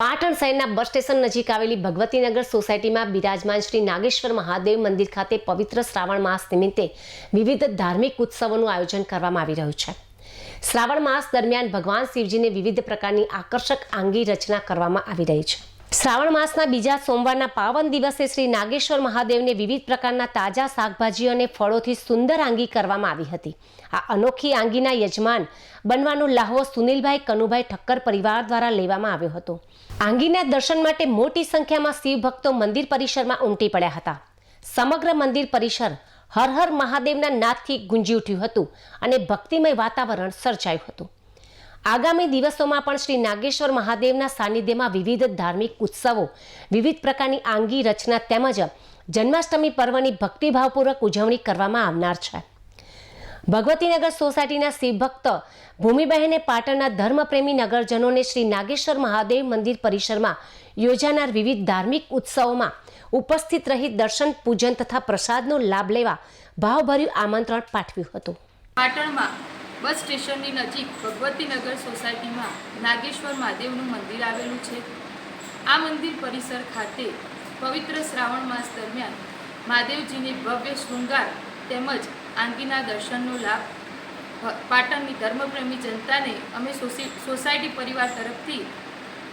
પાટણ શહેરના bus station નજીક આવેલી ભગવતીનગર સોસાયટીમાં બિરાજમાન શ્રી નાગેશ્વર મહાદેવ મંદિર ખાતે પવિત્ર શ્રાવણ માસ નિમિત્તે વિવિધ ધાર્મિક ઉત્સવોનું આયોજન કરવામાં આવી રહ્યું છે। શ્રાવણ માસ દરમિયાન ભગવાન શિવજીને વિવિધ પ્રકારની આકર્ષક આંગી રચના કરવામાં આવી રહી છે। શ્રાવણ માસના બીજા સોમવારના પાવન દિવસે શ્રી નાગેશ્વર મહાદેવને વિવિધ પ્રકારના તાજા શાકભાજીઓ અને ફળોથી સુંદર આંગી કરવામાં આવી હતી। આ અનોખી આંગીના યજમાન બનવાનો લાહવો સુનિલભાઈ કનુભાઈ ઠક્કર પરિવાર દ્વારા લેવામાં આવ્યો હતો। આંગીના દર્શન માટે મોટી સંખ્યામાં શિવ ભક્તો મંદિર પરિસરમાં ઉમટી પડ્યા હતા। સમગ્ર મંદિર પરિસર હર હર મહાદેવના નાદથી ગુંજી ઉઠ્યું હતું અને ભક્તિમય વાતાવરણ સર્જાયું હતું। આગામી દિવસોમાં પણ શ્રી નાગેશ્વર મહાદેવના સાનિધ્યમાં વિવિધ ધાર્મિક ઉત્સવો, વિવિધ પ્રકારની આંગી રચના તેમજ જન્માષ્ટમી પર્વની ભક્તિભાવપૂર્વક ઉજવણી કરવામાં આવનાર છે। ભગવતીનગર સોસાયટીના શિવભક્ત ભૂમિબહેને પાટણના ધર્મપ્રેમી નગરજનોને શ્રી નાગેશ્વર મહાદેવ મંદિર પરિસરમાં યોજાનાર વિવિધ ધાર્મિક ઉત્સવોમાં ઉપસ્થિત રહી દર્શન, પૂજન તથા પ્રસાદનો લાભ લેવા ભાવભર્યું આમંત્રણ પાઠવ્યું હતું। પાટણમાં બસ સ્ટેશનની નજીક ભગવતીનગર સોસાયટીમાં નાગેશ્વર મહાદેવનું મંદિર આવેલું છે। આ મંદિર પરિસર ખાતે પવિત્ર શ્રાવણ માસ દરમિયાન મહાદેવજીને ભવ્ય શૃંગાર તેમજ આંગીના દર્શનનો લાભ પાટણની ધર્મપ્રેમી જનતાને અમે સોસાયટી પરિવાર તરફથી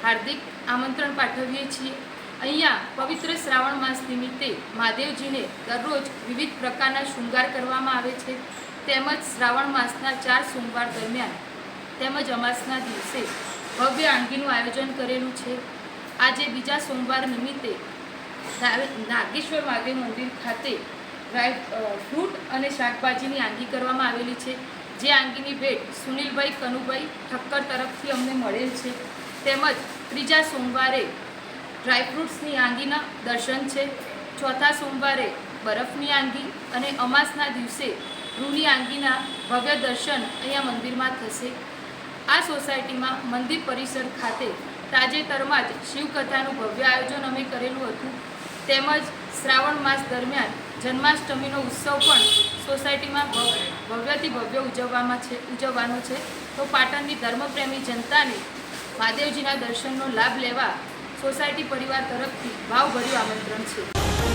હાર્દિક આમંત્રણ પાઠવીએ છીએ। અહીંયા પવિત્ર શ્રાવણ માસ નિમિત્તે મહાદેવજીને દરરોજ વિવિધ પ્રકારના શૃંગાર કરવામાં આવે છે તેમજ શ્રાવણ માસના 4 સોમવાર દરમિયાન તેમજ અમાસના દિવસે ભવ્ય આંગીનું આયોજન કરેલું છે। આજે બીજા સોમવાર નિમિત્તે નાગેશ્વર મહાદેવ મંદિર ખાતે ફ્રૂટ અને શાકભાજીની આંગી કરવામાં આવેલી છે, જે આંગીની ભેટ સુનિલભાઈ કનુભાઈ ઠક્કર તરફથી અમને મળેલ છે। તેમજ ત્રીજા સોમવારે ડ્રાયફ્રૂટ્સની આંગીના દર્શન છે, ચોથા સોમવારે બરફની આંગી અને અમાસના દિવસે રૂની આંગીના ભવ્ય દર્શન અહીંયા મંદિરમાં થશે। આ સોસાયટીમાં મંદિર પરિસર ખાતે તાજેતરમાં જ શિવકથાનું ભવ્ય આયોજન અમે કરેલું હતું તેમજ શ્રાવણ માસ દરમિયાન જન્માષ્ટમીનો ઉત્સવ પણ સોસાયટીમાં ભવ્યથી ભવ્ય ઉજવવાનો છે। તો પાટણની ધર્મપ્રેમી જનતાને મહાદેવજીના દર્શનનો લાભ લેવા સોસાયટી પરિવાર તરફથી ભાવભર્યું આમંત્રણ છે।